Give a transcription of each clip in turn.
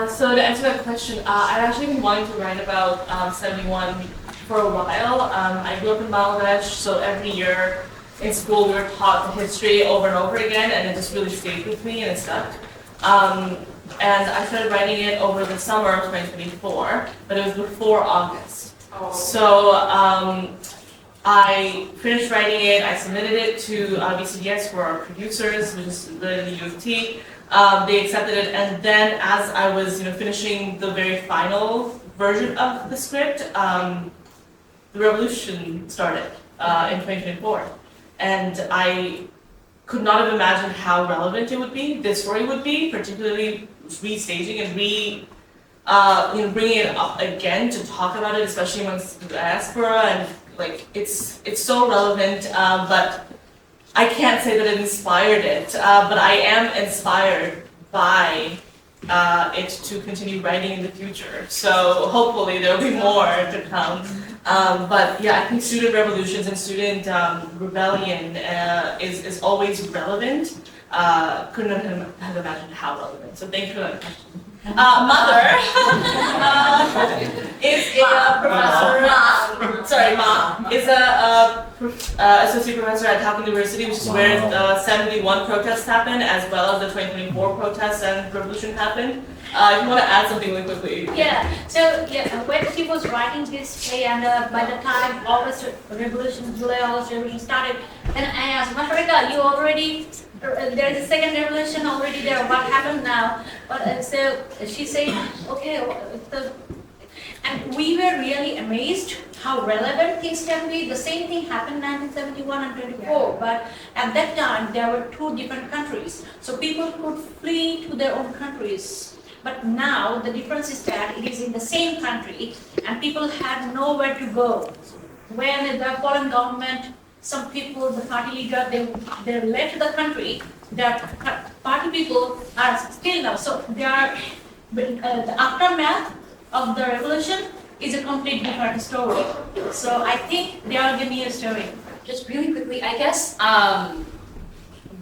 So to answer that question, I've actually been wanting to write about 71 for a while. I grew up in Bangladesh, so every year in school we were taught the history over and over again, and it just really stayed with me and it stuck. And I started writing it over the summer of 2024, but it was before August. Oh. So I finished writing it, I submitted it to BCDS for our producers, which is the U of T. They accepted it, and then as I was finishing the very final version of the script, the revolution started in 2024. And I could not have imagined how relevant it would be, this story would be, particularly restaging and bringing it up again to talk about it, especially amongst the diaspora, and it's so relevant, but I can't say that it inspired it, but I am inspired by it to continue writing in the future. So hopefully there'll be more to come. But yeah, I think student revolutions and student rebellion is always relevant. Couldn't have imagined how relevant. So thank you for that question. Mother is a professor. Sorry, mom is a associate professor at Tufts University, which is where the 71 protests happened, as well as the 2024 protests and revolution happened. If you want to add something really quickly. Yeah. So when he was writing this play, and by the time August Revolution, July August Revolution started, then I asked, Masharika, you already. There is a second revolution already there. What happened now? But so she said, okay. And we were really amazed how relevant things can be. The same thing happened in 1971 and 24, but at that time there were two different countries, so people could flee to their own countries. But now the difference is that it is in the same country, and people had nowhere to go. When the foreign government, some people, the party leader, they left the country. The party people are still now. So they are the aftermath of the revolution is a completely different story. So I think they are giving me a story. Just really quickly, I guess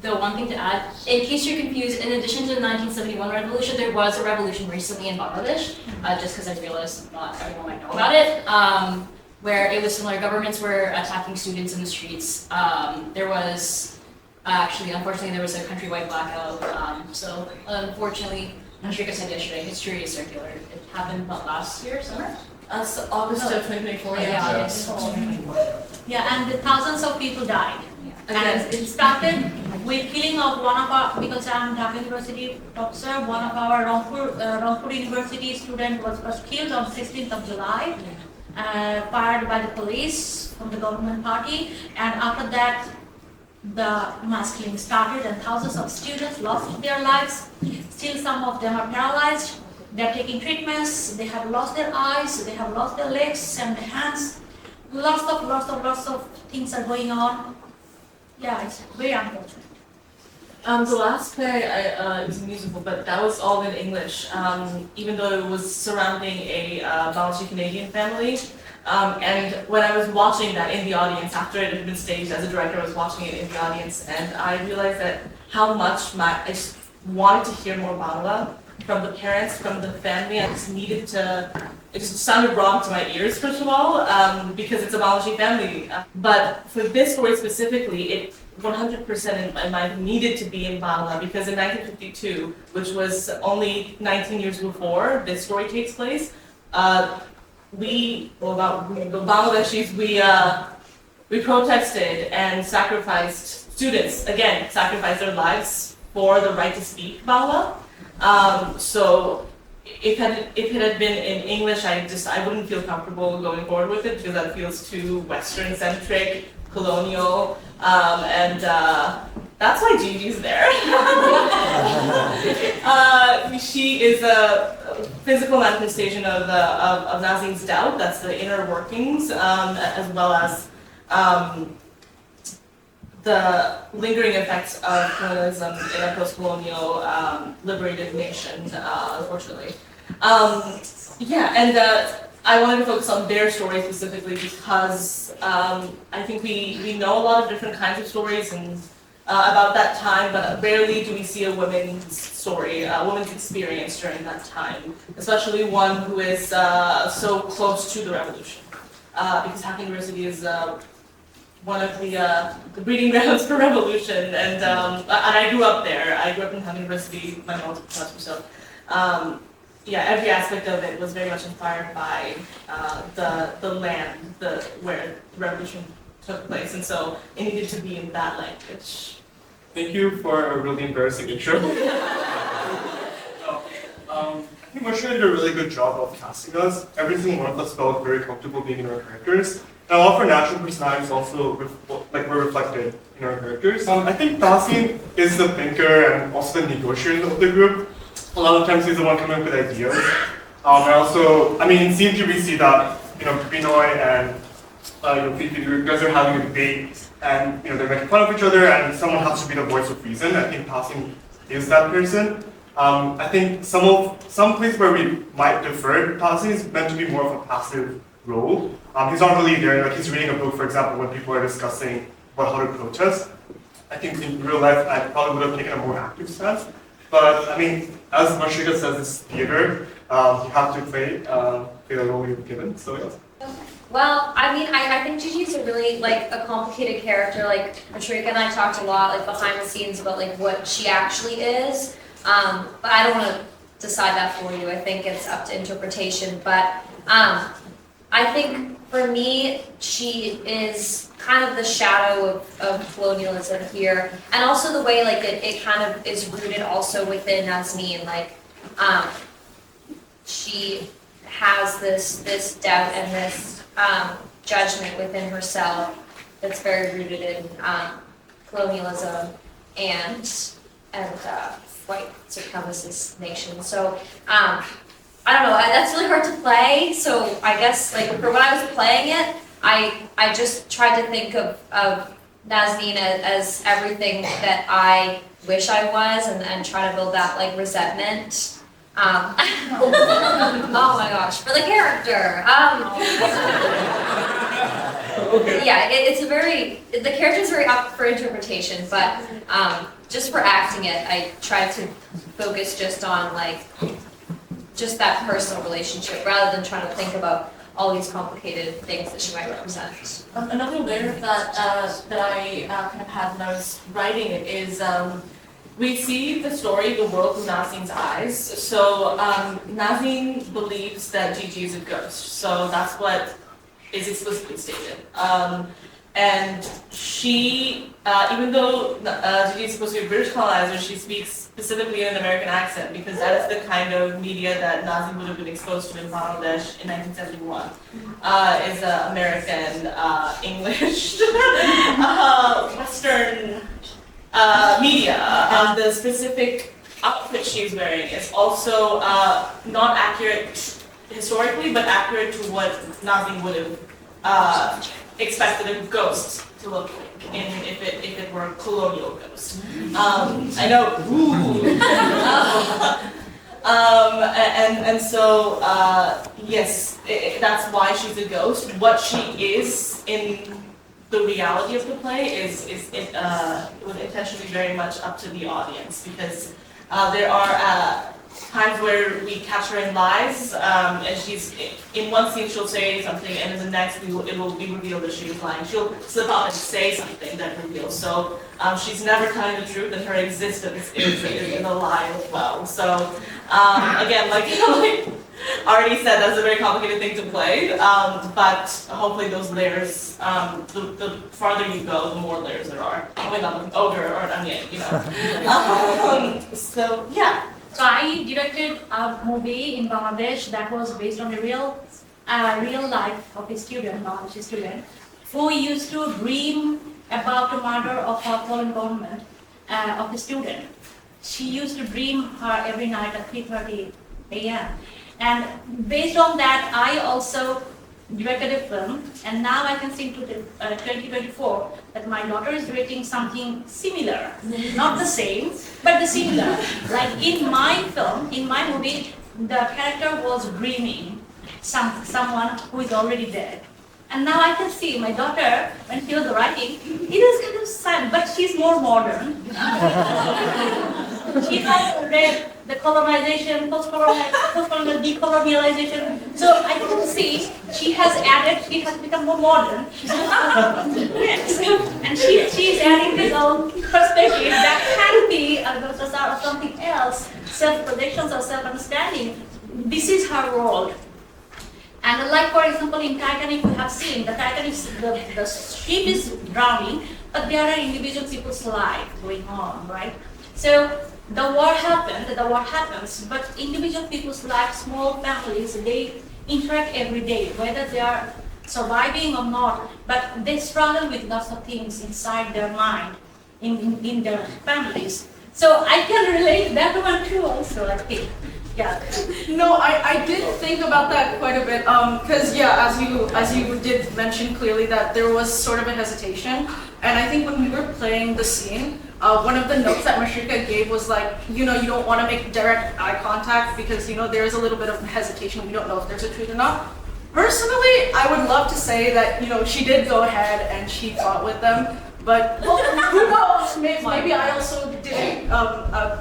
the one thing to add, in case you're confused, in addition to the 1971 revolution, there was a revolution recently in Bangladesh. Just because I realized not everyone might know about it. Where it was similar, governments were attacking students in the streets. There was actually, unfortunately, there was a countrywide blackout. So unfortunately, Shrika said yesterday, history is circular. It happened last year, summer? So August of 2024. Yeah, and thousands of people died. And it started with killing of one of our, because I'm Dhaka University professor, one of our Rangpur University student was first killed on 16th of July. Fired by the police from the government party, and after that the mass killing started, and thousands of students lost their lives. Still some of them are paralyzed, they're taking treatments, they have lost their eyes, they have lost their legs and their hands. Lots of things are going on. Yeah, it's very unfortunate. The last play is a musical, but that was all in English, even though it was surrounding a Bangladeshi Canadian family. And when I was watching that in the audience, after it had been staged as a director, I was watching it in the audience, and I realized that how much I just wanted to hear more Bangla from the parents, from the family. I just needed to, it just sounded wrong to my ears, first of all, because it's a Bangladeshi family. But for this story specifically, it 100% in my mind needed to be in Bangla, because in 1952, which was only 19 years before this story takes place, the Bangladeshis, we protested and sacrificed, students, again, sacrificed their lives for the right to speak Bangla. So if it had been in English, I wouldn't feel comfortable going forward with it, because that feels too Western-centric, colonial, and that's why Gigi's there. She is a physical manifestation of Nazim's doubt. That's the inner workings, as well as the lingering effects of colonialism in a post-colonial liberated nation, unfortunately. I wanted to focus on their story specifically because I think we know a lot of different kinds of stories, and about that time, but rarely do we see a woman's story, a woman's experience during that time, especially one who is so close to the revolution. Because Hacking University is one of the breeding grounds for revolution, and I grew up there. I grew up in Hacking University, my mom's a professor, so yeah, every aspect of it was very much inspired by the land, where the revolution took place, and so it needed to be in that language. Thank you for a really embarrassing intro. I think Marcia did a really good job of casting us. Every single one of us felt very comfortable being in our characters. And all of our natural personalities also were reflected in our characters. I think Tahsin is the thinker and also the negotiator of the group. A lot of times he's the one coming up with ideas. And also, I mean, in scene 2 we see that, Binoy and Fifi, you guys are having a debate, and they're making fun of each other, and someone has to be the voice of reason. I think Tahsin is that person. I think some place where we might defer, Tahsin is meant to be more of a passive role. He's not really there, like he's reading a book, for example, when people are discussing about how to protest. I think in real life, I probably would have taken a more active stance. But I mean, as Marshika says, it's theater. You have to play the role you're given. So yes. Well, I mean, I think Gigi's a really, a complicated character. Like, Marika and I talked a lot, behind the scenes about, what she actually is. But I don't want to decide that for you. I think it's up to interpretation. But I think, for me, she is kind of the shadow of colonialism here. And also the way, it kind of is rooted also within Nazneen. She has this doubt and this judgment within herself that's very rooted in colonialism and white supremacist nation. So I don't know. That's really hard to play. So I guess for when I was playing it, I just tried to think of Nazneen as everything that I wish I was, and try to build that resentment. Oh my gosh, for the character. Yeah, the character is very up for interpretation, but just for acting it, I tried to focus just on just that personal relationship rather than trying to think about all these complicated things that she might represent. Another layer that I kind of had when I was writing it is we see the story, the world through Nazneen's eyes. So Nazneen believes that Gigi is a ghost. So that's what is explicitly stated. And she, even though Gigi is supposed to be a British colonizer, she speaks specifically in an American accent because that is the kind of media that Nazneen would have been exposed to in Bangladesh in 1971. Is American, English, Western media. The specific outfit she's wearing is also not accurate historically, but accurate to what Nazneen would have expected a ghost to look like if it were a colonial ghost. I know. And so yes, that's why she's a ghost. What she is in the reality of the play is intentionally very much up to the audience, because there are times where we catch her in lies, and she's in one scene she'll say something, and in the next it will be revealed that she's lying. She'll slip up and say something that reveals. So she's never telling the truth, and her existence is a lie as well. So again, like already said, that's a very complicated thing to play, but hopefully those layers, the farther you go, the more layers there are. Probably not an ogre or an onion, so yeah. So I directed a movie in Bangladesh that was based on a real life of a student, Bangladeshi student, who used to dream about the murder of her fallen government of a student. She used to dream her every night at 3:30 a.m. And based on that, I also directed a film, and now I can see to 2024 that my daughter is directing something similar, not the same, but the similar. Like in my film, in my movie, the character was dreaming someone who is already dead, And now I can see my daughter, when she was writing, it is kind of sad, but she's more modern. She has read the colonization, post-colonial decolonialization. So I can see she has added, she has become more modern. Yes. And she's adding this own perspective that can be or something else, self-projections or self-understanding. This is her role. And like, for example, in Titanic, we have seen the Titanic, the ship is drowning, but there are individual people's lives going on, right? So the war happens, but individual people's lives, small families, they interact every day, whether they are surviving or not, but they struggle with lots of things inside their mind, in their families. So I can relate that one too also, I think. Yeah. No, I did think about that quite a bit, because yeah, as you did mention clearly that there was sort of a hesitation, and I think when we were playing the scene, one of the notes that Mashika gave was like, you don't want to make direct eye contact because, there is a little bit of hesitation, we don't know if there's a truth or not. Personally, I would love to say that, she did go ahead and she fought with them, but who knows, maybe I also didn't,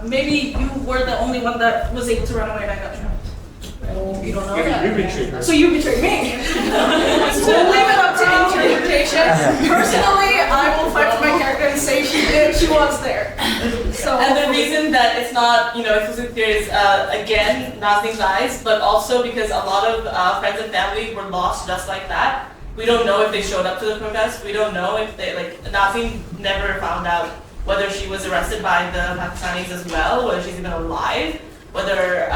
maybe you were the only one that was able to run away and I got trapped. You don't know that. You betrayed her. So you betrayed me. So we'll leave it up to interpretation. Personally, I will fight for my character and say she was there. So And the reason that it's not, exclusive here is, again, Nazneen's eyes, but also because a lot of friends and family were lost just like that. We don't know if they showed up to the protest. We don't know if they, Nazneen never found out whether she was arrested by the Pakistanis as well, whether she's even alive, whether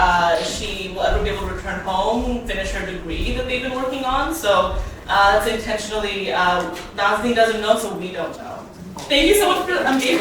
she will ever be able to return home, finish her degree that they've been working on. So that's intentionally, Nazneen doesn't know, so we don't know. Thank you so much for being